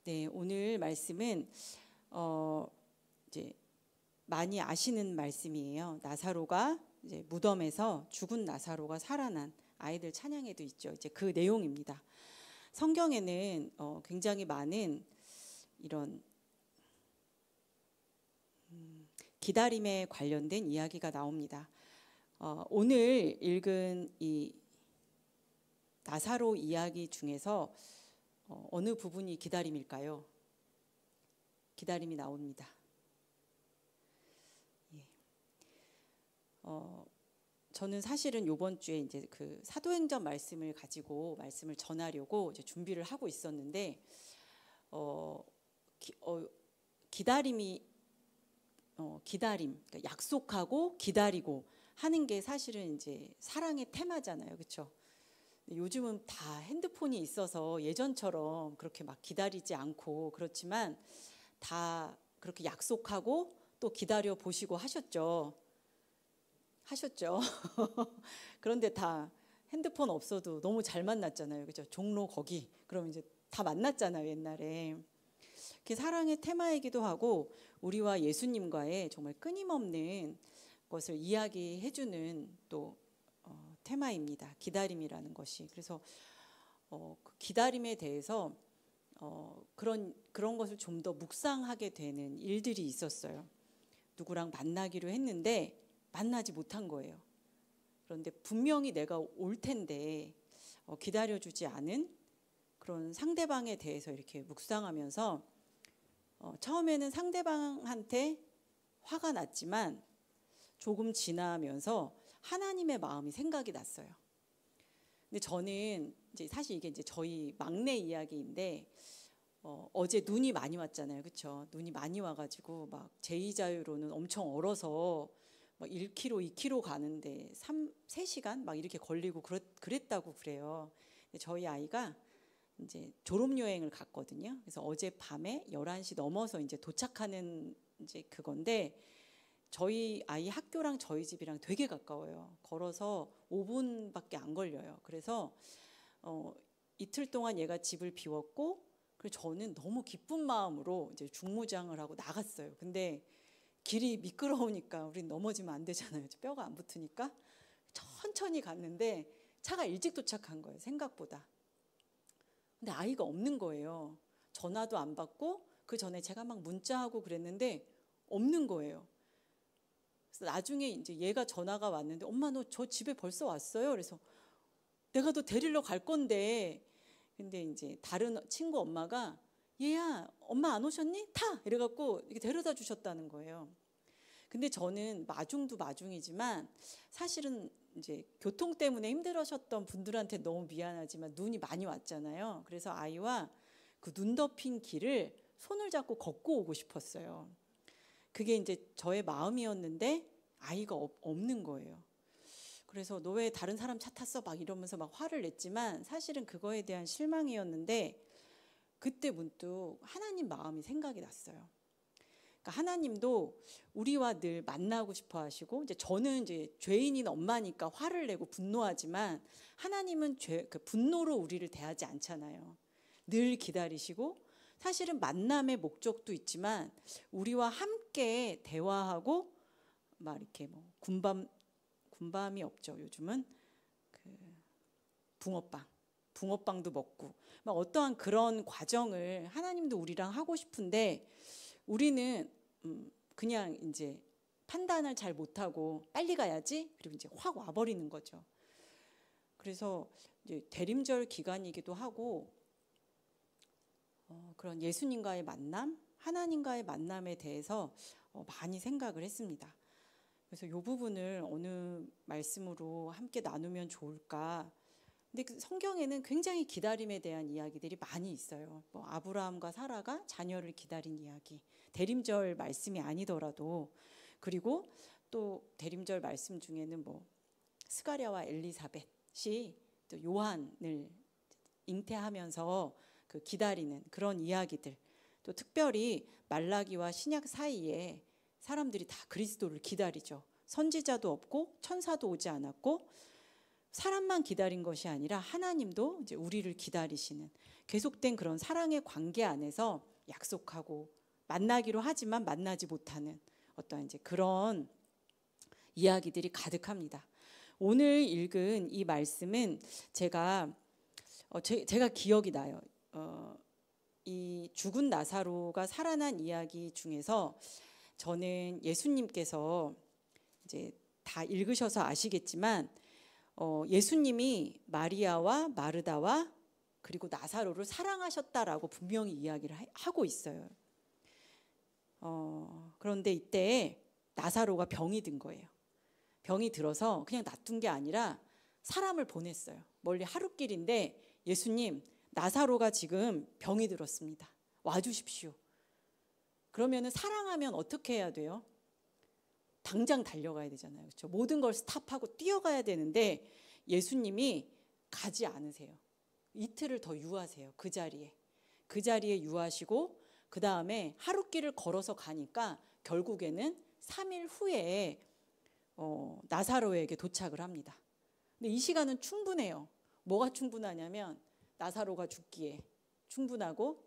네, 오늘 말씀은 이제 많이 아시는 말씀이에요. 나사로가 이제 무덤에서 죽은 나사로가 살아난 아이들 찬양에도 있죠. 이제 그 내용입니다. 성경에는 굉장히 많은 이런 기다림에 관련된 이야기가 나옵니다. 오늘 읽은 이 나사로 이야기 중에서 어느 부분이 기다림일까요? 기다림이 나옵니다. 예. 저는 사실은 이번 주에 이제 그 사도행전 말씀을 가지고 말씀을 전하려고 이제 준비를 하고 있었는데 기다림, 그러니까 약속하고 기다리고 하는 게 사실은 이제 사랑의 테마잖아요, 그렇죠? 요즘은 다 핸드폰이 있어서 예전처럼 그렇게 막 기다리지 않고 그렇지만 다 그렇게 약속하고 또 기다려 보시고 하셨죠. 그런데 다 핸드폰 없어도 너무 잘 만났잖아요, 그죠? 종로 거기 그럼 이제 다 만났잖아요, 옛날에. 그게 사랑의 테마이기도 하고 우리와 예수님과의 정말 끊임없는 것을 이야기해주는 또 테마입니다. 기다림이라는 것이. 그래서 그 기다림에 대해서 그런 것을 좀 더 묵상하게 되는 일들이 있었어요. 누구랑 만나기로 했는데 만나지 못한 거예요. 그런데 분명히 내가 올 텐데 기다려주지 않은 그런 상대방에 대해서 이렇게 묵상하면서 처음에는 상대방한테 화가 났지만 조금 지나면서 하나님의 마음이 생각이 났어요. 근데 저는 이제 사실 이게 이제 저희 막내 이야기인데 어제 눈이 많이 왔잖아요, 그렇죠? 눈이 많이 와가지고 막 제2자유로는 엄청 얼어서 막 1km, 2km 가는데 3시간 막 이렇게 걸리고 그랬다고 그래요. 근데 저희 아이가 이제 졸업여행을 갔거든요. 그래서 어젯밤에 11시 넘어서 이제 도착하는 이제 그건데 저희 아이 학교랑 저희 집이랑 되게 가까워요. 걸어서 5분밖에 안 걸려요. 그래서 이틀 동안 얘가 집을 비웠고 그리고 저는 너무 기쁜 마음으로 이제 중무장을 하고 나갔어요. 근데 길이 미끄러우니까 우린 넘어지면 안 되잖아요. 뼈가 안 붙으니까 천천히 갔는데 차가 일찍 도착한 거예요, 생각보다. 근데 아이가 없는 거예요. 전화도 안 받고 그 전에 제가 막 문자하고 그랬는데 없는 거예요. 그래서 나중에 이제 얘가 전화가 왔는데 엄마 너 저 집에 벌써 왔어요? 그래서 내가 너 데리러 갈 건데 근데 이제 다른 친구 엄마가 얘야 엄마 안 오셨니? 타! 이래갖고 이렇게 데려다 주셨다는 거예요. 근데 저는 마중도 마중이지만 사실은 이제 교통 때문에 힘들으셨던 분들한테 너무 미안하지만 눈이 많이 왔잖아요. 그래서 아이와 그 눈 덮인 길을 손을 잡고 걷고 오고 싶었어요. 그게 이제 저의 마음이었는데 아이가 없는 거예요. 그래서 너 왜 다른 사람 차 탔어? 막 이러면서 막 화를 냈지만 사실은 그거에 대한 실망이었는데 그때 문득 하나님 마음이 생각이 났어요. 그러니까 하나님도 우리와 늘 만나고 싶어 하시고 이제 저는 이제 죄인인 엄마니까 화를 내고 분노하지만 하나님은 그 분노로 우리를 대하지 않잖아요. 늘 기다리시고 사실은 만남의 목적도 있지만 우리와 함께 대화하고 막 이렇게 뭐 군밤이 없죠. 요즘은 그 붕어빵도 먹고 막 어떠한 그런 과정을 하나님도 우리랑 하고 싶은데 우리는 그냥 이제 판단을 잘 못하고 빨리 가야지 그리고 이제 확 와버리는 거죠. 그래서 이제 대림절 기간이기도 하고 그런 예수님과의 만남, 하나님과의 만남에 대해서 많이 생각을 했습니다. 그래서 이 부분을 어느 말씀으로 함께 나누면 좋을까? 근데 그 성경에는 굉장히 기다림에 대한 이야기들이 많이 있어요. 뭐 아브라함과 사라가 자녀를 기다린 이야기, 대림절 말씀이 아니더라도 그리고 또 대림절 말씀 중에는 뭐 스가랴와 엘리사벳이 또 요한을 잉태하면서 그 기다리는 그런 이야기들, 또 특별히 말라기와 신약 사이에 사람들이 다 그리스도를 기다리죠. 선지자도 없고 천사도 오지 않았고 사람만 기다린 것이 아니라 하나님도 이제 우리를 기다리시는 계속된 그런 사랑의 관계 안에서 약속하고 만나기로 하지만 만나지 못하는 어떤 이제 그런 이야기들이 가득합니다. 오늘 읽은 이 말씀은 제가 기억이 나요. 이 죽은 나사로가 살아난 이야기 중에서 저는 예수님께서 이제 다 읽으셔서 아시겠지만 예수님이 마리아와 마르다와 그리고 나사로를 사랑하셨다라고 분명히 이야기를 하고 있어요. 그런데 이때 나사로가 병이 든 거예요. 병이 들어서 그냥 놔둔 게 아니라 사람을 보냈어요. 멀리 하룻길인데 예수님, 나사로가 지금 병이 들었습니다. 와주십시오. 그러면은 사랑하면 어떻게 해야 돼요? 당장 달려가야 되잖아요. 그렇죠? 모든 걸 스탑하고 뛰어가야 되는데 예수님이 가지 않으세요. 이틀을 더 유하세요. 그 자리에 유하시고 그 다음에 하룻길을 걸어서 가니까 결국에는 3일 후에 나사로에게 도착을 합니다. 근데 이 시간은 충분해요. 뭐가 충분하냐면 나사로가 죽기에 충분하고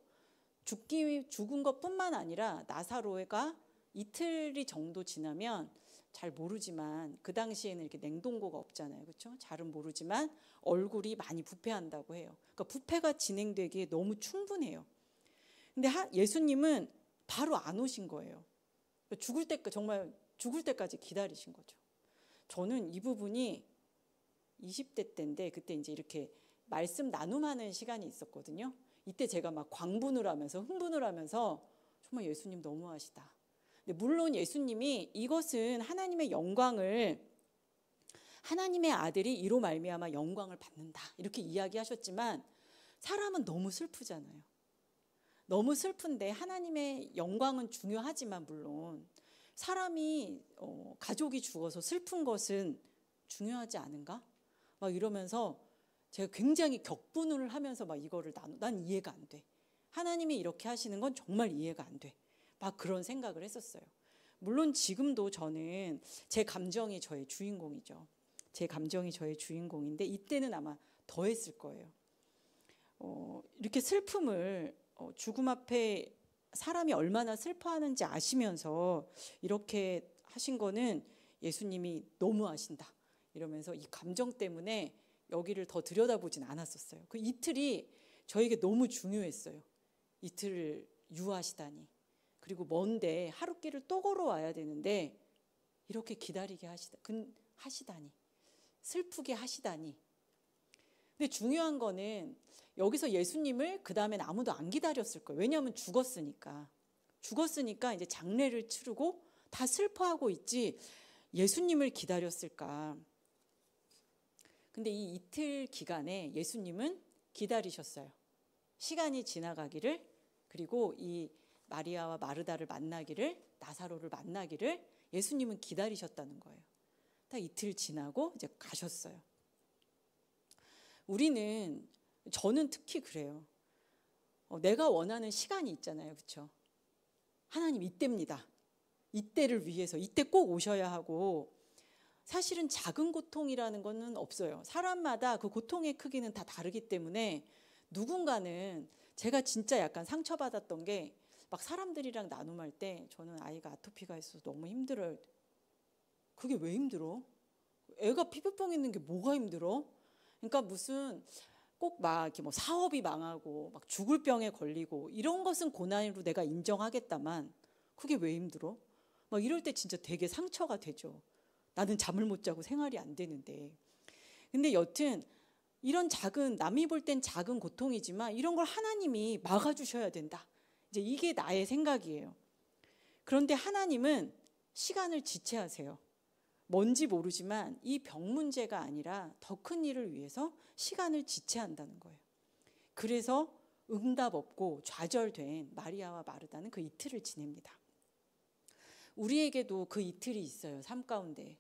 죽은 것뿐만 아니라 나사로가 이틀이 정도 지나면 잘 모르지만 그 당시에는 이렇게 냉동고가 없잖아요. 그렇죠? 잘은 모르지만 얼굴이 많이 부패한다고 해요. 그러니까 부패가 진행되기에 너무 충분해요. 근데 예수님은 바로 안 오신 거예요. 정말 죽을 때까지 기다리신 거죠. 저는 이 부분이 20대 때인데 그때 이제 이렇게 말씀 나눔하는 시간이 있었거든요. 이때 제가 막 흥분을 하면서 정말 예수님 너무하시다. 근데 물론 예수님이 이것은 하나님의 영광을 하나님의 아들이 이로 말미암아 영광을 받는다 이렇게 이야기하셨지만 사람은 너무 슬프잖아요. 너무 슬픈데 하나님의 영광은 중요하지만 물론 사람이 가족이 죽어서 슬픈 것은 중요하지 않은가? 막 이러면서 제가 굉장히 격분을 하면서 막 이거를 난 이해가 안 돼. 하나님이 이렇게 하시는 건 정말 이해가 안 돼. 막 그런 생각을 했었어요. 물론 지금도 저는 제 감정이 저의 주인공이죠. 제 감정이 저의 주인공인데 이때는 아마 더 했을 거예요. 이렇게 슬픔을 죽음 앞에 사람이 얼마나 슬퍼하는지 아시면서 이렇게 하신 거는 예수님이 너무하신다. 이러면서 이 감정 때문에 여기를 더 들여다보진 않았었어요. 그 이틀이 저에게 너무 중요했어요. 이틀을 유하시다니. 그리고 먼데 하룻길을 또 걸어와야 되는데 이렇게 기다리게 하시다니. 슬프게 하시다니. 근데 중요한 거는 여기서 예수님을 그 다음엔 아무도 안 기다렸을 거예요. 왜냐하면 죽었으니까 이제 장례를 치르고 다 슬퍼하고 있지 예수님을 기다렸을까. 근데 이 이틀 기간에 예수님은 기다리셨어요. 시간이 지나가기를 그리고 이 마리아와 마르다를 만나기를 나사로를 만나기를 예수님은 기다리셨다는 거예요. 딱 이틀 지나고 이제 가셨어요. 저는 특히 그래요. 내가 원하는 시간이 있잖아요. 그렇죠? 하나님 이때입니다. 이때를 위해서 이때 꼭 오셔야 하고 사실은 작은 고통이라는 거는 없어요. 사람마다 그 고통의 크기는 다 다르기 때문에 누군가는 제가 진짜 약간 상처받았던 게 막 사람들이랑 나눔할 때 저는 아이가 아토피가 있어서 너무 힘들어요. 그게 왜 힘들어? 애가 피부병 있는 게 뭐가 힘들어? 그러니까 무슨 꼭 막 이렇게 뭐 사업이 망하고 막 죽을 병에 걸리고 이런 것은 고난으로 내가 인정하겠다만 그게 왜 힘들어? 막 이럴 때 진짜 되게 상처가 되죠. 나는 잠을 못 자고 생활이 안 되는데. 근데 여튼 이런 남이 볼 땐 작은 고통이지만 이런 걸 하나님이 막아주셔야 된다. 이제 이게 나의 생각이에요. 그런데 하나님은 시간을 지체하세요. 뭔지 모르지만 이 병 문제가 아니라 더 큰 일을 위해서 시간을 지체한다는 거예요. 그래서 응답 없고 좌절된 마리아와 마르다는 그 이틀을 지냅니다. 우리에게도 그 이틀이 있어요. 삶 가운데.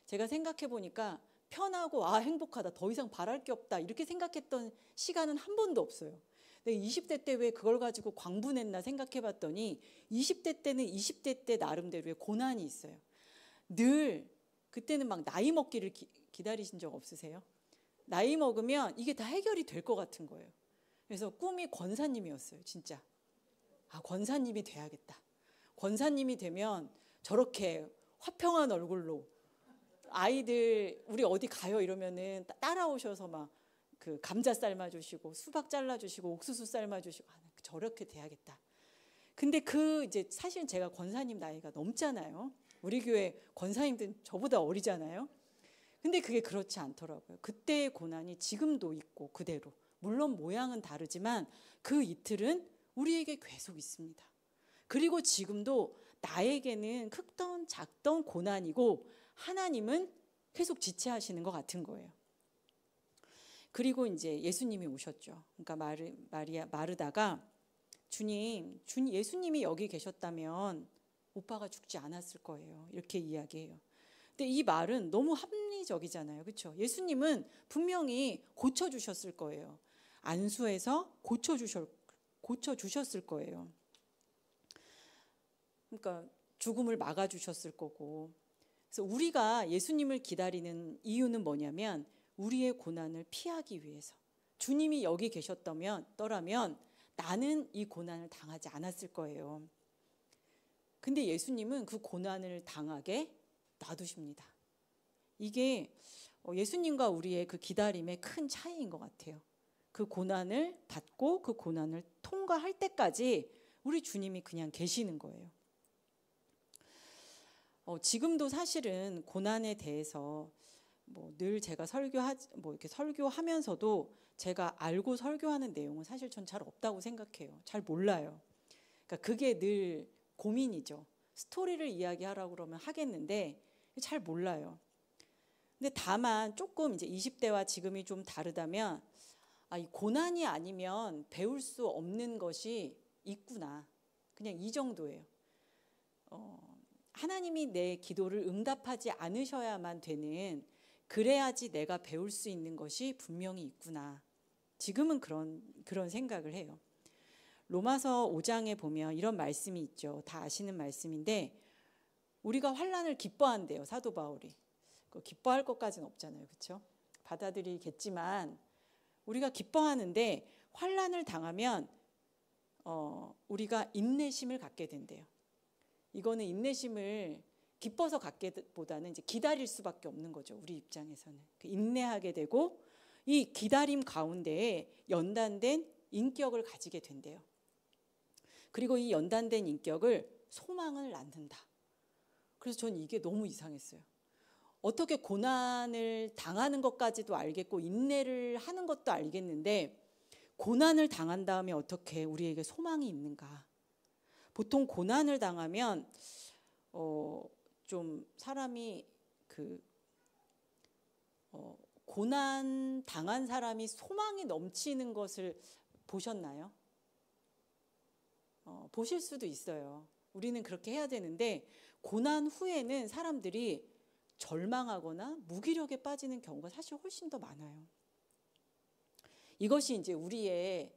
제가 생각해 보니까 편하고 행복하다. 더 이상 바랄 게 없다. 이렇게 생각했던 시간은 한 번도 없어요. 내가 20대 때 왜 그걸 가지고 광분했나 생각해 봤더니 20대 때는 20대 때 나름대로의 고난이 있어요. 늘 그때는 막 나이 먹기를 기다리신 적 없으세요? 나이 먹으면 이게 다 해결이 될 것 같은 거예요. 그래서 꿈이 권사님이었어요. 진짜. 아, 권사님이 돼야겠다. 권사님이 되면 저렇게 화평한 얼굴로 아이들 우리 어디 가요 이러면은 따라오셔서 막 그 감자 삶아주시고 수박 잘라주시고 옥수수 삶아주시고, 아, 저렇게 돼야겠다. 근데 그 이제 사실은 제가 권사님 나이가 넘잖아요. 우리 교회 권사님들은 저보다 어리잖아요. 근데 그게 그렇지 않더라고요. 그때의 고난이 지금도 있고 그대로. 물론 모양은 다르지만 그 이틀은 우리에게 계속 있습니다. 그리고 지금도 나에게는 크던 작던 고난이고 하나님은 계속 지체하시는 것 같은 거예요. 그리고 이제 예수님이 오셨죠. 그러니까 마르다가 예수님이 여기 계셨다면 오빠가 죽지 않았을 거예요. 이렇게 이야기해요. 근데 이 말은 너무 합리적이잖아요. 그렇죠? 예수님은 분명히 고쳐주셨을 거예요. 안수해서 고쳐주셨을 거예요. 그러니까 죽음을 막아주셨을 거고. 그래서 우리가 예수님을 기다리는 이유는 뭐냐면 우리의 고난을 피하기 위해서. 주님이 여기 계셨다면 나는 이 고난을 당하지 않았을 거예요. 근데 예수님은 그 고난을 당하게 놔두십니다. 이게 예수님과 우리의 그 기다림의 큰 차이인 것 같아요. 그 고난을 받고 그 고난을 통과할 때까지 우리 주님이 그냥 계시는 거예요. 지금도 사실은 고난에 대해서 늘 제가 이렇게 설교하면서도 제가 알고 설교하는 내용은 사실 전 잘 없다고 생각해요. 잘 몰라요. 그러니까 그게 늘 고민이죠. 스토리를 이야기하라고 그러면 하겠는데 잘 몰라요. 근데 다만 조금 이제 20대와 지금이 좀 다르다면 이 고난이 아니면 배울 수 없는 것이 있구나. 그냥 이 정도예요. 하나님이 내 기도를 응답하지 않으셔야만 되는, 그래야지 내가 배울 수 있는 것이 분명히 있구나. 지금은 그런 생각을 해요. 로마서 5장에 보면 이런 말씀이 있죠. 다 아시는 말씀인데 우리가 환난을 기뻐한대요. 사도 바울이. 기뻐할 것까지는 없잖아요. 그렇죠? 받아들이겠지만 우리가 기뻐하는데 환난을 당하면 우리가 인내심을 갖게 된대요. 이거는 인내심을 기뻐서 갖기보다는 이제 기다릴 수밖에 없는 거죠. 우리 입장에서는. 인내하게 되고 이 기다림 가운데에 연단된 인격을 가지게 된대요. 그리고 이 연단된 인격을 소망을 낳는다. 그래서 전 이게 너무 이상했어요. 어떻게 고난을 당하는 것까지도 알겠고 인내를 하는 것도 알겠는데 고난을 당한 다음에 어떻게 우리에게 소망이 있는가. 보통 고난을 당하면 좀 사람이 고난 당한 사람이 소망이 넘치는 것을 보셨나요? 보실 수도 있어요. 우리는 그렇게 해야 되는데 고난 후에는 사람들이 절망하거나 무기력에 빠지는 경우가 사실 훨씬 더 많아요. 이것이 이제 우리의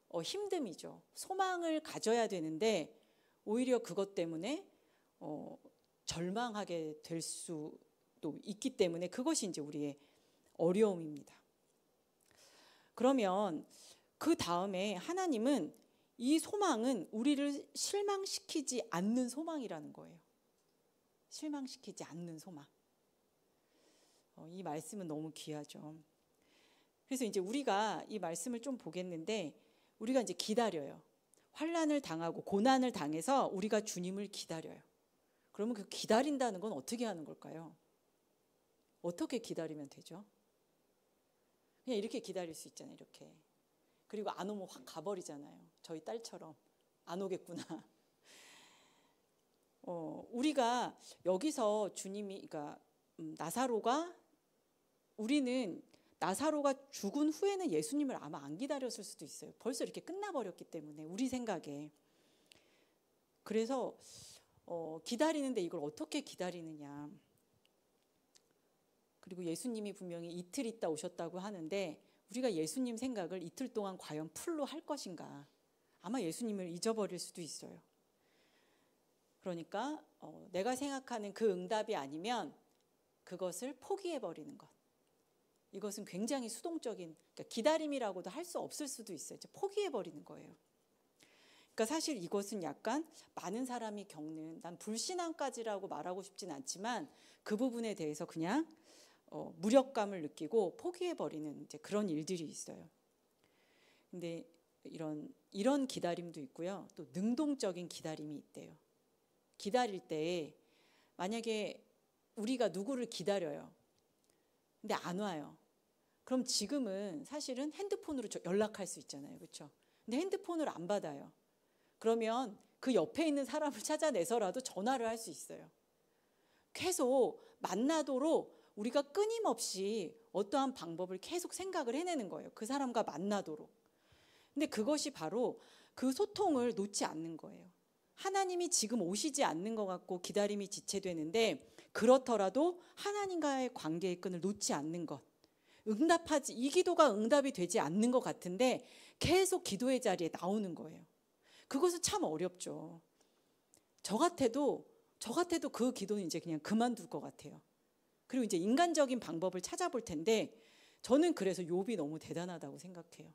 힘듦이죠. 소망을 가져야 되는데 오히려 그것 때문에 절망하게 될 수도 있기 때문에 그것이 이제 우리의 어려움입니다. 그러면 그 다음에 하나님은 이 소망은 우리를 실망시키지 않는 소망이라는 거예요. 실망시키지 않는 소망. 이 말씀은 너무 귀하죠. 그래서 이제 우리가 이 말씀을 좀 보겠는데 우리가 이제 기다려요. 환난을 당하고 고난을 당해서 우리가 주님을 기다려요. 그러면 그 기다린다는 건 어떻게 하는 걸까요? 어떻게 기다리면 되죠? 그냥 이렇게 기다릴 수 있잖아요. 이렇게. 그리고 안 오면 확 가버리잖아요. 저희 딸처럼 안 오겠구나. 우리가 여기서 주님이, 그러니까 우리는 나사로가 죽은 후에는 예수님을 아마 안 기다렸을 수도 있어요. 벌써 이렇게 끝나버렸기 때문에 우리 생각에. 그래서 기다리는데 이걸 어떻게 기다리느냐. 그리고 예수님이 분명히 이틀 있다 오셨다고 하는데 우리가 예수님 생각을 이틀 동안 과연 풀로 할 것인가. 아마 예수님을 잊어버릴 수도 있어요. 그러니까 내가 생각하는 그 응답이 아니면 그것을 포기해버리는 것. 이것은 굉장히 수동적인, 그러니까 기다림이라고도 할 수 없을 수도 있어요. 포기해버리는 거예요. 그러니까 사실 이것은 약간 많은 사람이 겪는, 난 불신앙까지라고 말하고 싶진 않지만 그 부분에 대해서 그냥 무력감을 느끼고 포기해버리는 이제 그런 일들이 있어요. 근데 이런 기다림도 있고요. 또 능동적인 기다림이 있대요. 기다릴 때 만약에 우리가 누구를 기다려요. 근데 안 와요. 그럼 지금은 사실은 핸드폰으로 연락할 수 있잖아요. 그렇죠? 근데 핸드폰을 안 받아요. 그러면 그 옆에 있는 사람을 찾아내서라도 전화를 할 수 있어요. 계속 만나도록 우리가 끊임없이 어떠한 방법을 계속 생각을 해내는 거예요. 그 사람과 만나도록. 근데 그것이 바로 그 소통을 놓지 않는 거예요. 하나님이 지금 오시지 않는 것 같고 기다림이 지체되는데 그렇더라도 하나님과의 관계의 끈을 놓지 않는 것. 이 기도가 응답이 되지 않는 것 같은데 계속 기도의 자리에 나오는 거예요. 그것은 참 어렵죠. 저 같아도 그 기도는 이제 그냥 그만둘 것 같아요. 그리고 이제 인간적인 방법을 찾아볼 텐데 저는 그래서 욥이 너무 대단하다고 생각해요.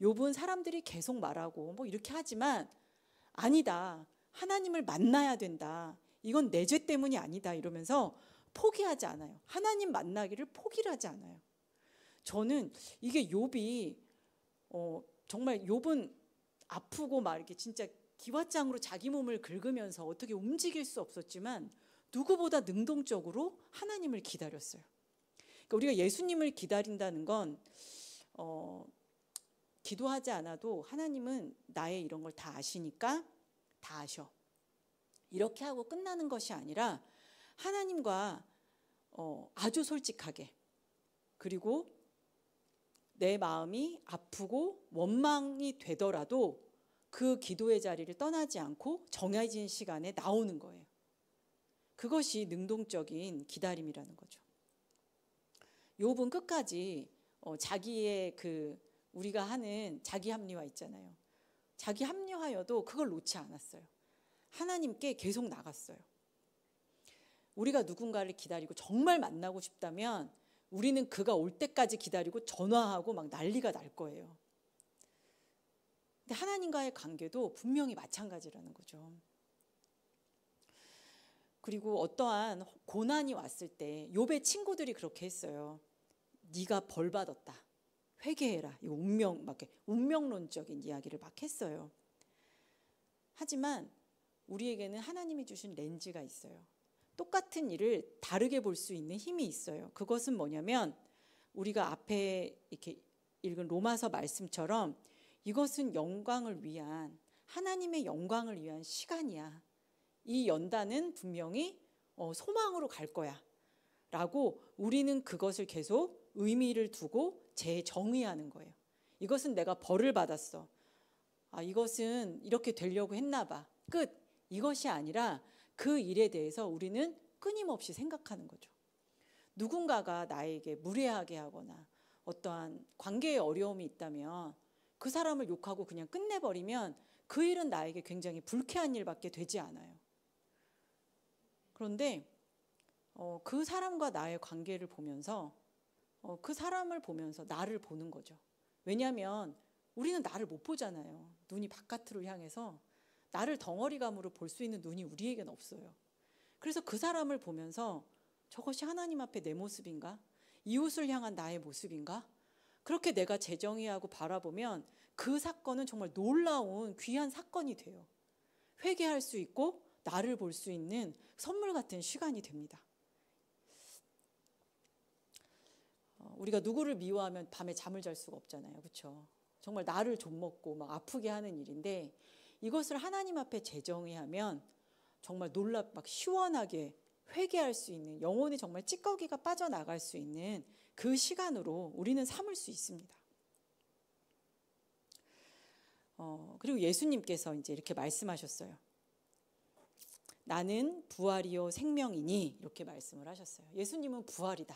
욥은 사람들이 계속 말하고 뭐 이렇게 하지만 아니다. 하나님을 만나야 된다. 이건 내 죄 때문이 아니다. 이러면서 포기하지 않아요. 하나님 만나기를 포기를 하지 않아요. 저는 이게 욥이 정말 욥은 아프고 막 이렇게 진짜 기왓장으로 자기 몸을 긁으면서 어떻게 움직일 수 없었지만 누구보다 능동적으로 하나님을 기다렸어요. 그러니까 우리가 예수님을 기다린다는 건 기도하지 않아도 하나님은 나의 이런 걸 다 아시니까 다 아셔. 이렇게 하고 끝나는 것이 아니라 하나님과 아주 솔직하게, 그리고 내 마음이 아프고 원망이 되더라도 그 기도의 자리를 떠나지 않고 정해진 시간에 나오는 거예요. 그것이 능동적인 기다림이라는 거죠. 욥은 끝까지 자기의 우리가 하는 자기 합리화 있잖아요. 자기 합리화여도 그걸 놓지 않았어요. 하나님께 계속 나갔어요. 우리가 누군가를 기다리고 정말 만나고 싶다면 우리는 그가 올 때까지 기다리고 전화하고 막 난리가 날 거예요. 근데 하나님과의 관계도 분명히 마찬가지라는 거죠. 그리고 어떠한 고난이 왔을 때 욥의 친구들이 그렇게 했어요. 네가 벌 받았다. 회개해라. 이거 운명론적인 이야기를 막 했어요. 하지만 우리에게는 하나님이 주신 렌즈가 있어요. 똑같은 일을 다르게 볼 수 있는 힘이 있어요. 그것은 뭐냐면 우리가 앞에 이렇게 읽은 로마서 말씀처럼 이것은 영광을 위한, 하나님의 영광을 위한 시간이야. 이 연단은 분명히 소망으로 갈 거야 라고 우리는 그것을 계속 의미를 두고 재정의하는 거예요. 이것은 내가 벌을 받았어. 이것은 이렇게 되려고 했나 봐. 끝. 이것이 아니라 그 일에 대해서 우리는 끊임없이 생각하는 거죠. 누군가가 나에게 무례하게 하거나 어떠한 관계에 어려움이 있다면 그 사람을 욕하고 그냥 끝내버리면 그 일은 나에게 굉장히 불쾌한 일밖에 되지 않아요. 그런데 그 사람과 나의 관계를 보면서 그 사람을 보면서 나를 보는 거죠. 왜냐하면 우리는 나를 못 보잖아요. 눈이 바깥으로 향해서 나를 덩어리감으로 볼 수 있는 눈이 우리에겐 없어요. 그래서 그 사람을 보면서 저것이 하나님 앞에 내 모습인가? 이웃을 향한 나의 모습인가? 그렇게 내가 재정의하고 바라보면 그 사건은 정말 놀라운 귀한 사건이 돼요. 회개할 수 있고 나를 볼 수 있는 선물 같은 시간이 됩니다. 우리가 누구를 미워하면 밤에 잠을 잘 수가 없잖아요. 그렇죠? 정말 나를 좀먹고 막 아프게 하는 일인데 이것을 하나님 앞에 재정의하면 정말 막 시원하게 회개할 수 있는, 영혼이 정말 찌꺼기가 빠져나갈 수 있는 그 시간으로 우리는 삼을 수 있습니다. 그리고 예수님께서 이제 이렇게 말씀하셨어요. 나는 부활이요 생명이니, 이렇게 말씀을 하셨어요. 예수님은 부활이다.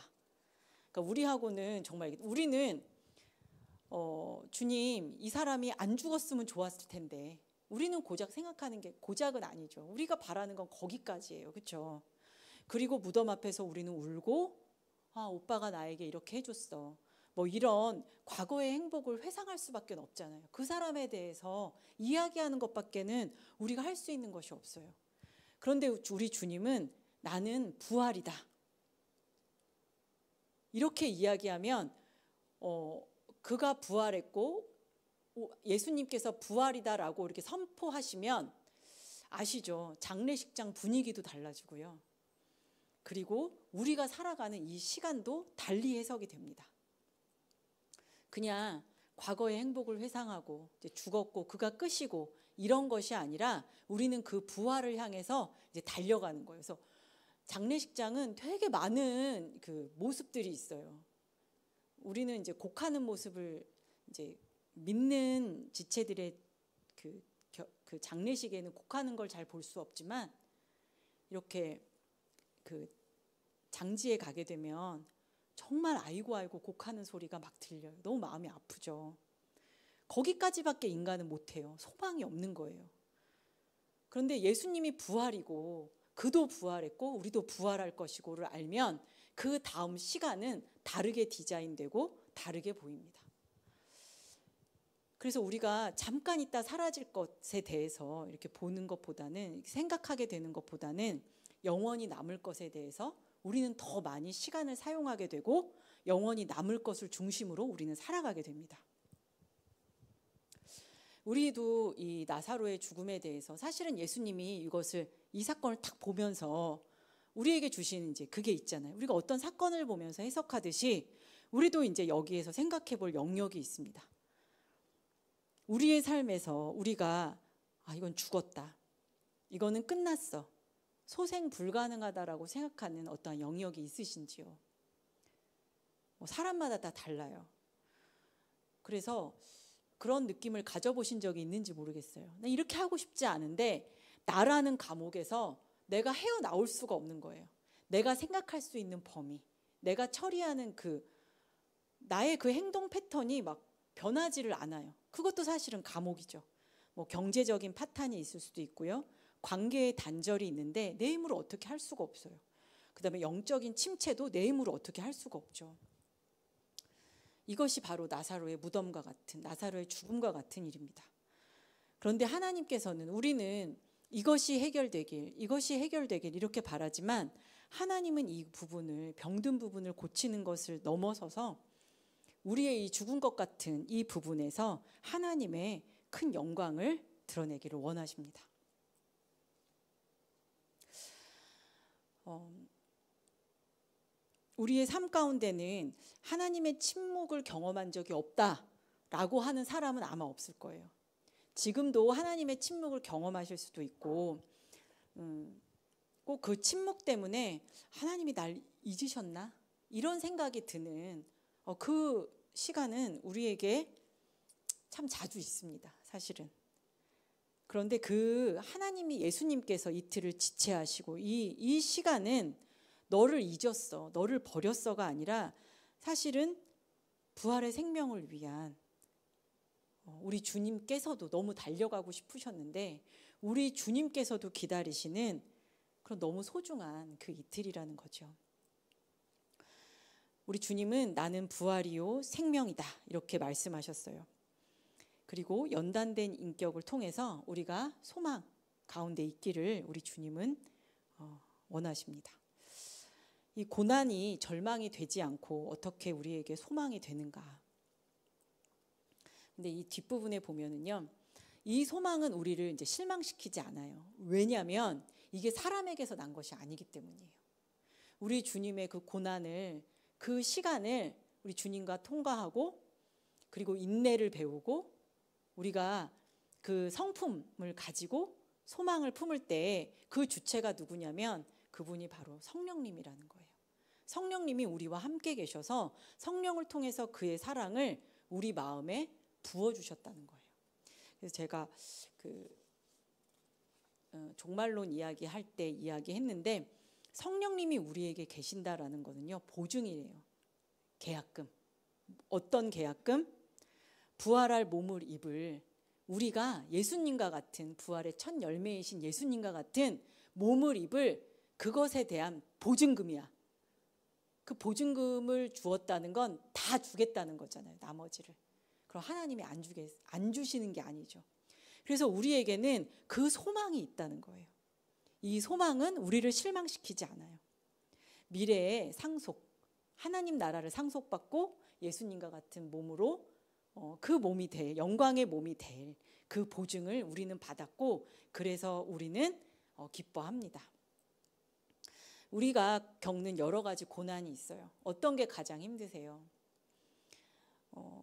그러니까 우리하고는 정말, 우리는 주님, 이 사람이 안 죽었으면 좋았을 텐데, 우리는 고작 생각하는 게, 고작은 아니죠. 우리가 바라는 건 거기까지예요. 그렇죠? 그리고 무덤 앞에서 우리는 울고 오빠가 나에게 이렇게 해줬어. 뭐 이런 과거의 행복을 회상할 수밖에 없잖아요. 그 사람에 대해서 이야기하는 것밖에는 우리가 할 수 있는 것이 없어요. 그런데 우리 주님은 나는 부활이다. 이렇게 이야기하면 그가 부활했고 예수님께서 부활이다라고 이렇게 선포하시면 아시죠? 장례식장 분위기도 달라지고요. 그리고 우리가 살아가는 이 시간도 달리 해석이 됩니다. 그냥 과거의 행복을 회상하고 이제 죽었고 그가 끝이고 이런 것이 아니라 우리는 그 부활을 향해서 이제 달려가는 거예요. 그래서 장례식장은 되게 많은 그 모습들이 있어요. 우리는 이제 곡하는 모습을 이제 믿는 지체들의 그 장례식에는 곡하는 걸 잘 볼 수 없지만 이렇게 그 장지에 가게 되면 정말 아이고 곡하는 소리가 막 들려요. 너무 마음이 아프죠. 거기까지밖에 인간은 못해요. 소망이 없는 거예요. 그런데 예수님이 부활이고 그도 부활했고 우리도 부활할 것이고를 알면 그 다음 시간은 다르게 디자인되고 다르게 보입니다. 그래서 우리가 잠깐 있다 사라질 것에 대해서 이렇게 보는 것보다는 생각하게 되는 것보다는 영원히 남을 것에 대해서 우리는 더 많이 시간을 사용하게 되고 영원히 남을 것을 중심으로 우리는 살아가게 됩니다. 우리도 이 나사로의 죽음에 대해서 사실은 예수님이 이 사건을 딱 보면서 우리에게 주신 이제 그게 있잖아요. 우리가 어떤 사건을 보면서 해석하듯이 우리도 이제 여기에서 생각해 볼 영역이 있습니다. 우리의 삶에서 우리가 이건 죽었다. 이거는 끝났어. 소생 불가능하다라고 생각하는 어떠한 영역이 있으신지요? 사람마다 다 달라요. 그래서 그런 느낌을 가져보신 적이 있는지 모르겠어요. 나 이렇게 하고 싶지 않은데 나라는 감옥에서 내가 헤어나올 수가 없는 거예요. 내가 생각할 수 있는 범위, 내가 처리하는 나의 그 행동 패턴이 막 변하지를 않아요. 그것도 사실은 감옥이죠. 뭐 경제적인 파탄이 있을 수도 있고요. 관계의 단절이 있는데 내 힘으로 어떻게 할 수가 없어요. 그다음에 영적인 침체도 내 힘으로 어떻게 할 수가 없죠. 이것이 바로 나사로의 무덤과 같은, 나사로의 죽음과 같은 일입니다. 그런데 하나님께서는 우리는 이것이 해결되길 이렇게 바라지만 하나님은 이 부분을, 병든 부분을 고치는 것을 넘어서서 우리의 이 죽은 것 같은 이 부분에서 하나님의 큰 영광을 드러내기를 원하십니다. 우리의 삶 가운데는 하나님의 침묵을 경험한 적이 없다라고 하는 사람은 아마 없을 거예요. 지금도 하나님의 침묵을 경험하실 수도 있고 꼭 그 침묵 때문에 하나님이 날 잊으셨나? 이런 생각이 드는 그 시간은 우리에게 참 자주 있습니다. 사실은. 그런데 그 하나님이 예수님께서 이틀을 지체하시고 이 시간은 너를 잊었어, 너를 버렸어가 아니라 사실은 부활의 생명을 위한 우리 주님께서도 너무 달려가고 싶으셨는데 우리 주님께서도 기다리시는 그런 너무 소중한 그 이틀이라는 거죠. 우리 주님은 나는 부활이요 생명이다 이렇게 말씀하셨어요. 그리고 연단된 인격을 통해서 우리가 소망 가운데 있기를 우리 주님은 원하십니다. 이 고난이 절망이 되지 않고 어떻게 우리에게 소망이 되는가? 근데 이 뒷부분에 보면은요, 이 소망은 우리를 이제 실망시키지 않아요. 왜냐하면 이게 사람에게서 난 것이 아니기 때문이에요. 우리 주님의 그 고난을, 그 시간을 우리 주님과 통과하고 그리고 인내를 배우고 우리가 그 성품을 가지고 소망을 품을 때 그 주체가 누구냐면 그분이 바로 성령님이라는 거예요. 성령님이 우리와 함께 계셔서 성령을 통해서 그의 사랑을 우리 마음에 부어주셨다는 거예요. 그래서 제가 종말론 이야기할 때 이야기했는데 성령님이 우리에게 계신다라는 거는요 보증이에요. 계약금. 어떤 계약금? 부활할 몸을 입을 우리가 예수님과 같은 부활의 첫 열매이신 예수님과 같은 몸을 입을 그것에 대한 보증금이야. 그 보증금을 주었다는 건 다 주겠다는 거잖아요. 나머지를. 그럼 하나님이 안 주시는 게 아니죠. 그래서 우리에게는 그 소망이 있다는 거예요. 이 소망은 우리를 실망시키지 않아요. 미래의 상속, 하나님 나라를 상속받고 예수님과 같은 몸으로 그 몸이 될, 영광의 몸이 될 그 보증을 우리는 받았고, 그래서 우리는 기뻐합니다. 우리가 겪는 여러 가지 고난이 있어요. 어떤 게 가장 힘드세요?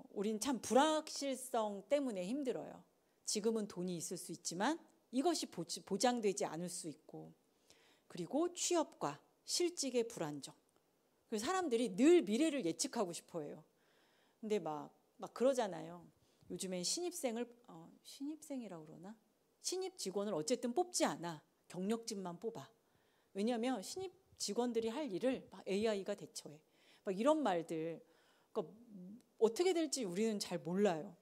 우린 참 불확실성 때문에 힘들어요. 지금은 돈이 있을 수 있지만 이것이 보장되지 않을 수 있고, 그리고 취업과 실직의 불안정. 그래서 사람들이 늘 미래를 예측하고 싶어 해요. 근데 막 그러잖아요. 요즘엔 신입생이라고 그러나? 신입 직원을 어쨌든 뽑지 않아. 경력직만 뽑아. 왜냐하면 신입 직원들이 할 일을 막 AI가 대처해. 막 이런 말들. 그러니까 어떻게 될지 우리는 잘 몰라요.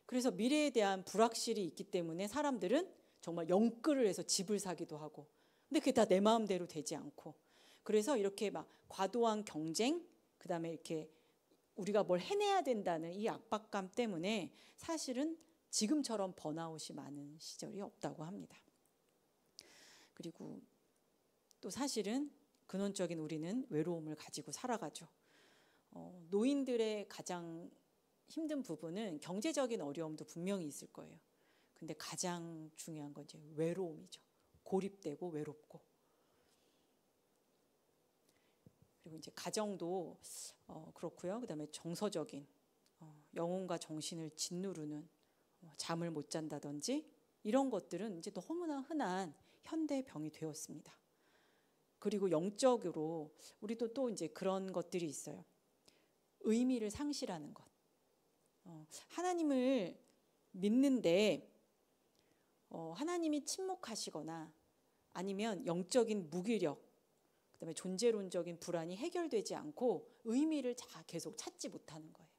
그래서 미래에 대한 불확실이 있기 때문에 사람들은 정말 영끌을 해서 집을 사기도 하고. 근데 그게 다 내 마음대로 되지 않고. 그래서 이렇게 막 과도한 경쟁, 그다음에 이렇게 우리가 뭘 해내야 된다는 이 압박감 때문에 사실은 지금처럼 번아웃이 많은 시절이 없다고 합니다. 그리고 또 사실은 근원적인 우리는 외로움을 가지고 살아가죠. 노인들의 가장 힘든 부분은 경제적인 어려움도 분명히 있을 거예요. 근데 가장 중요한 건 이제 외로움이죠. 고립되고 외롭고. 그리고 이제 가정도 그렇고요. 그다음에 정서적인 영혼과 정신을 짓누르는 잠을 못 잔다든지 이런 것들은 이제 너무나 흔한 현대 병이 되었습니다. 그리고 영적으로 우리도 또 이제 그런 것들이 있어요. 의미를 상실하는 것. 하나님을 믿는데 하나님이 침묵하시거나 아니면 영적인 무기력, 그다음에 존재론적인 불안이 해결되지 않고 의미를 계속 찾지 못하는 거예요.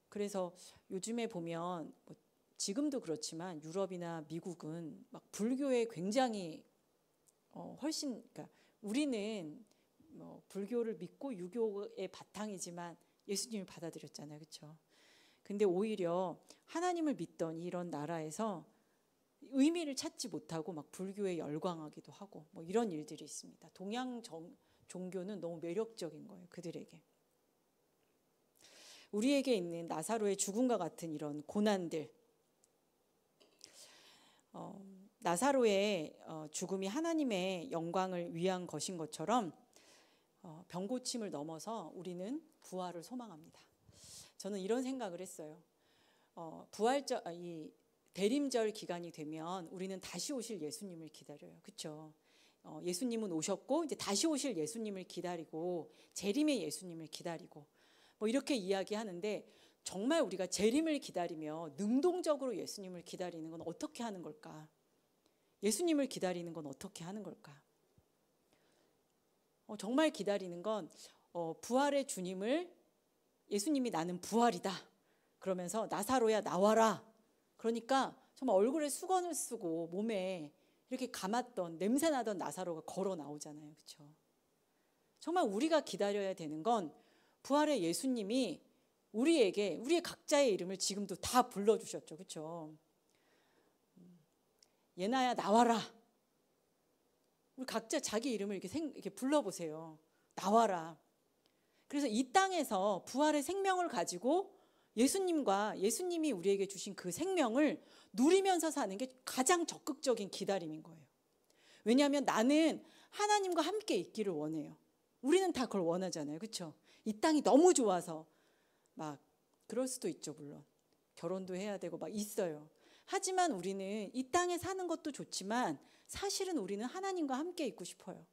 그래서 요즘에 보면 지금도 그렇지만 유럽이나 미국은 막 불교에 굉장히 훨씬, 그러니까 우리는 불교를 믿고 유교의 바탕이지만 예수님을 받아들였잖아요, 그렇죠? 근데 오히려 하나님을 믿던 이런 나라에서 의미를 찾지 못하고 막 불교에 열광하기도 하고 뭐 이런 일들이 있습니다. 동양 종교는 너무 매력적인 거예요, 그들에게. 우리에게 있는 나사로의 죽음과 같은 이런 고난들, 나사로의 죽음이 하나님의 영광을 위한 것인 것처럼 병고침을 넘어서 우리는 부활을 소망합니다. 저는 이런 생각을 했어요. 이 대림절 기간이 되면 우리는 다시 오실 예수님을 기다려요. 그렇죠? 예수님은 오셨고 이제 다시 오실 예수님을 기다리고 재림의 예수님을 기다리고 뭐 이렇게 이야기하는데, 정말 우리가 재림을 기다리며 능동적으로 예수님을 기다리는 건 어떻게 하는 걸까? 예수님을 기다리는 건 어떻게 하는 걸까? 정말 기다리는 건 부활의 주님을, 예수님이 나는 부활이다 그러면서 나사로야 나와라. 그러니까 정말 얼굴에 수건을 쓰고 몸에 이렇게 감았던 냄새나던 나사로가 걸어 나오잖아요. 그렇죠? 정말 우리가 기다려야 되는 건 부활의 예수님이 우리에게 우리의 각자의 이름을 지금도 다 불러주셨죠. 그렇죠? 예나야 나와라. 우리 각자 자기 이름을 이렇게 불러보세요. 나와라. 그래서 이 땅에서 부활의 생명을 가지고 예수님이 우리에게 주신 그 생명을 누리면서 사는 게 가장 적극적인 기다림인 거예요. 왜냐하면 나는 하나님과 함께 있기를 원해요. 우리는 다 그걸 원하잖아요. 그렇죠? 이 땅이 너무 좋아서 막 그럴 수도 있죠. 물론 결혼도 해야 되고 막 있어요. 하지만 우리는 이 땅에 사는 것도 좋지만 사실은 우리는 하나님과 함께 있고 싶어요.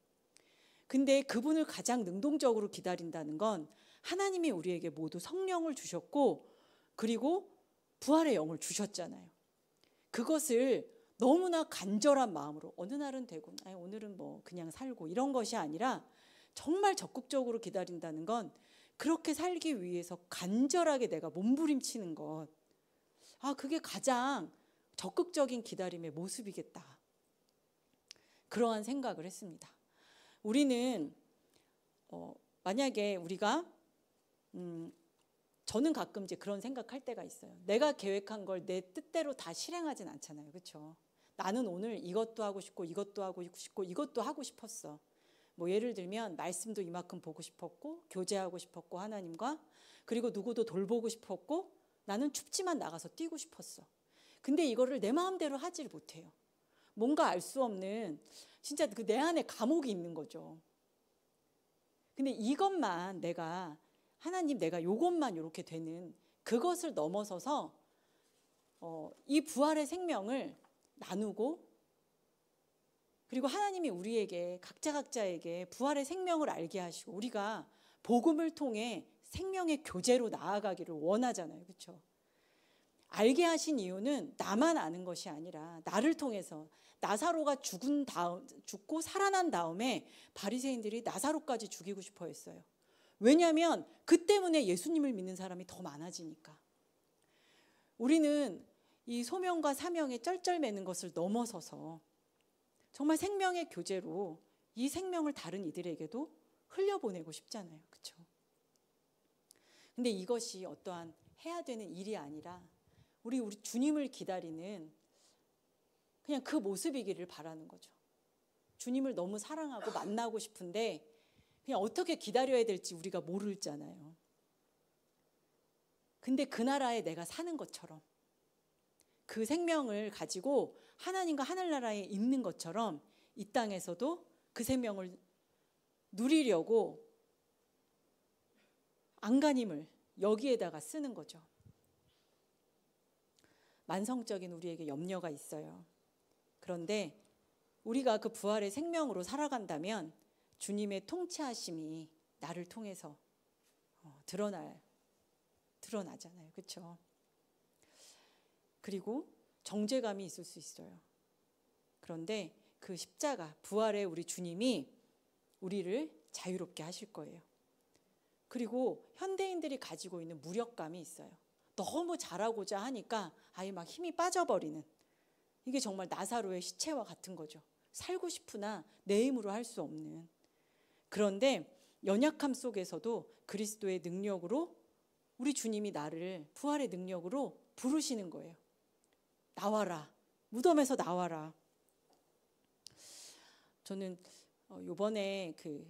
근데 그분을 가장 능동적으로 기다린다는 건 하나님이 우리에게 모두 성령을 주셨고 그리고 부활의 영을 주셨잖아요. 그것을 너무나 간절한 마음으로 어느 날은 되고 오늘은 뭐 그냥 살고 이런 것이 아니라 정말 적극적으로 기다린다는 건 그렇게 살기 위해서 간절하게 내가 몸부림치는 것. 그게 가장 적극적인 기다림의 모습이겠다. 그러한 생각을 했습니다. 우리는 만약에 우리가 저는 가끔 이제 그런 생각할 때가 있어요. 내가 계획한 걸 내 뜻대로 다 실행하진 않잖아요. 그렇죠? 나는 오늘 이것도 하고 싶고 이것도 하고 싶고 이것도 하고 싶었어. 뭐 예를 들면 말씀도 이만큼 보고 싶었고 교제하고 싶었고 하나님과, 그리고 누구도 돌보고 싶었고 나는 춥지만 나가서 뛰고 싶었어. 근데 이거를 내 마음대로 하지를 못해요. 뭔가 알 수 없는 진짜 그 내 안에 감옥이 있는 거죠. 근데 이것만 내가 하나님 내가 요것만 이렇게 되는 그것을 넘어서서 이 부활의 생명을 나누고, 그리고 하나님이 우리에게 각자에게 부활의 생명을 알게 하시고 우리가 복음을 통해 생명의 교제로 나아가기를 원하잖아요. 그렇죠? 알게 하신 이유는 나만 아는 것이 아니라 나를 통해서 나사로가 죽고 살아난 다음에 바리새인들이 나사로까지 죽이고 싶어 했어요. 왜냐하면 그 때문에 예수님을 믿는 사람이 더 많아지니까. 우리는 이 소명과 사명에 쩔쩔매는 것을 넘어서서 정말 생명의 교제로 이 생명을 다른 이들에게도 흘려보내고 싶잖아요. 그렇죠? 근데 이것이 어떠한 해야 되는 일이 아니라 우리 주님을 기다리는 그냥 그 모습이기를 바라는 거죠. 주님을 너무 사랑하고 만나고 싶은데 그냥 어떻게 기다려야 될지 우리가 모르잖아요. 근데 그 나라에 내가 사는 것처럼, 그 생명을 가지고 하나님과 하늘나라에 있는 것처럼 이 땅에서도 그 생명을 누리려고 안간힘을 여기에다가 쓰는 거죠. 만성적인 우리에게 염려가 있어요. 그런데 우리가 그 부활의 생명으로 살아간다면 주님의 통치하심이 나를 통해서 드러나잖아요. 그렇죠? 그리고 정죄감이 있을 수 있어요. 그런데 그 십자가, 부활의 우리 주님이 우리를 자유롭게 하실 거예요. 그리고 현대인들이 가지고 있는 무력감이 있어요. 너무 잘하고자 하니까 아예 막 힘이 빠져버리는, 이게 정말 나사로의 시체와 같은 거죠. 살고 싶으나 내 힘으로 할 수 없는. 그런데 연약함 속에서도 그리스도의 능력으로 우리 주님이 나를 부활의 능력으로 부르시는 거예요. 나와라. 무덤에서 나와라. 저는 이번에 그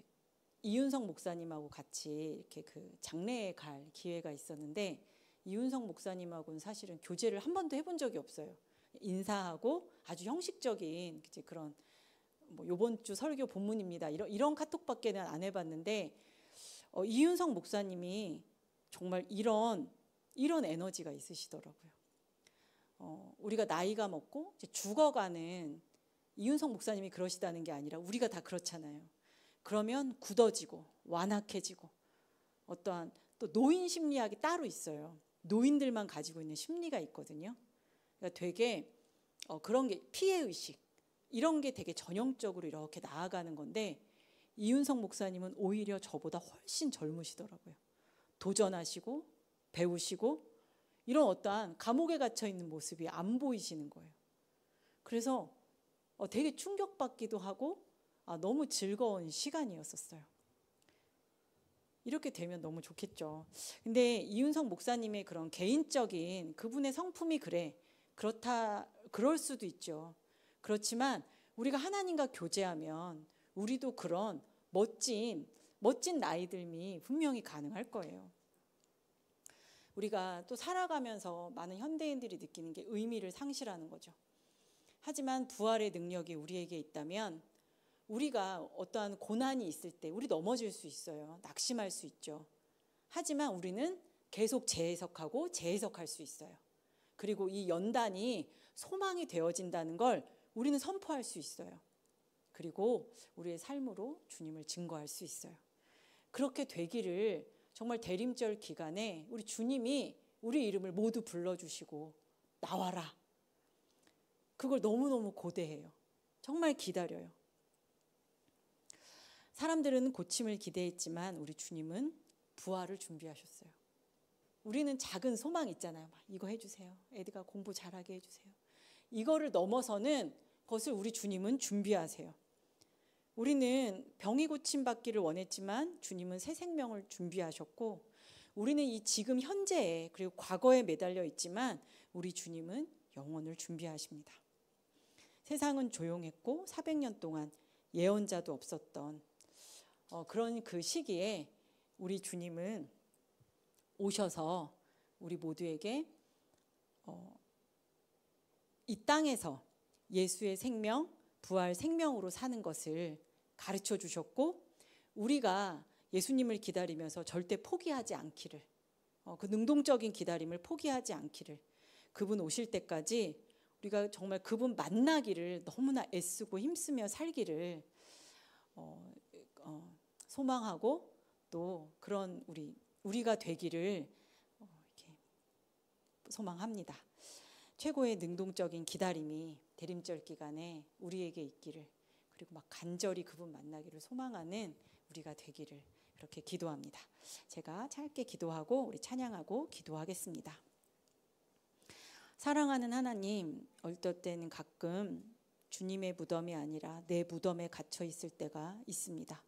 이윤석 목사님하고 같이 이렇게 그 장례에 갈 기회가 있었는데, 이윤석 목사님하고는 사실은 교제를 한 번도 해본 적이 없어요. 인사하고 아주 형식적인 이제 그런 뭐 요번 주 설교 본문입니다. 이런 카톡밖에는 안 해봤는데 이윤석 목사님이 정말 이런 에너지가 있으시더라고요. 우리가 나이가 먹고 이제 죽어가는, 이윤석 목사님이 그러시다는 게 아니라 우리가 다 그렇잖아요. 그러면 굳어지고 완악해지고, 어떠한 또 노인 심리학이 따로 있어요. 노인들만 가지고 있는 심리가 있거든요. 그러니까 되게 그런 게 피해의식, 이런 게 되게 전형적으로 이렇게 나아가는 건데, 이윤석 목사님은 오히려 저보다 훨씬 젊으시더라고요. 도전하시고 배우시고 이런 어떠한 감옥에 갇혀 있는 모습이 안 보이시는 거예요. 그래서 되게 충격받기도 하고 너무 즐거운 시간이었었어요. 이렇게 되면 너무 좋겠죠. 근데 이윤석 목사님의 그런 개인적인 그분의 성품이 그럴 수도 있죠. 그렇지만 우리가 하나님과 교제하면 우리도 그런 멋진 나이듦이 분명히 가능할 거예요. 우리가 또 살아가면서 많은 현대인들이 느끼는 게 의미를 상실하는 거죠. 하지만 부활의 능력이 우리에게 있다면 우리가 어떠한 고난이 있을 때 우리 넘어질 수 있어요. 낙심할 수 있죠. 하지만 우리는 계속 재해석할 수 있어요. 그리고 이 연단이 소망이 되어진다는 걸 우리는 선포할 수 있어요. 그리고 우리의 삶으로 주님을 증거할 수 있어요. 그렇게 되기를 정말 대림절 기간에 우리 주님이 우리 이름을 모두 불러주시고 나와라. 그걸 너무너무 고대해요. 정말 기다려요. 사람들은 고침을 기대했지만 우리 주님은 부활을 준비하셨어요. 우리는 작은 소망 있잖아요. 막 이거 해주세요. 애들가 공부 잘하게 해주세요. 이거를 넘어서는 것을 우리 주님은 준비하세요. 우리는 병이 고침받기를 원했지만 주님은 새 생명을 준비하셨고, 우리는 이 지금 현재에 그리고 과거에 매달려 있지만 우리 주님은 영혼을 준비하십니다. 세상은 조용했고 400년 동안 예언자도 없었던 그런 그 시기에 우리 주님은 오셔서 우리 모두에게 이 땅에서 예수의 생명, 부활 생명으로 사는 것을 가르쳐 주셨고, 우리가 예수님을 기다리면서 절대 포기하지 않기를, 그 능동적인 기다림을 포기하지 않기를, 그분 오실 때까지 우리가 정말 그분 만나기를 너무나 애쓰고 힘쓰며 살기를 소망하고, 또 그런 우리가 되기를 이렇게 소망합니다. 최고의 능동적인 기다림이 대림절 기간에 우리에게 있기를, 그리고 막 간절히 그분 만나기를 소망하는 우리가 되기를 이렇게 기도합니다. 제가 짧게 기도하고 우리 찬양하고 기도하겠습니다. 사랑하는 하나님, 어떨 때는 가끔 주님의 무덤이 아니라 내 무덤에 갇혀 있을 때가 있습니다.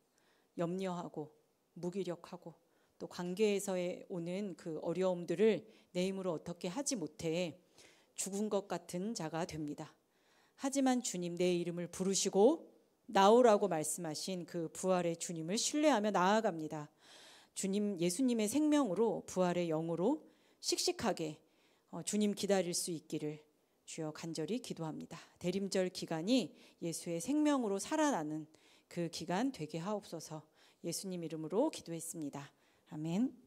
염려하고 무기력하고 또 관계에서의 오는 그 어려움들을 내 힘으로 어떻게 하지 못해 죽은 것 같은 자가 됩니다. 하지만 주님, 내 이름을 부르시고 나오라고 말씀하신 그 부활의 주님을 신뢰하며 나아갑니다. 주님, 예수님의 생명으로 부활의 영으로 씩씩하게 주님 기다릴 수 있기를 주여 간절히 기도합니다. 대림절 기간이 예수의 생명으로 살아나는 그 기간 되게 하옵소서. 예수님 이름으로 기도했습니다. 아멘.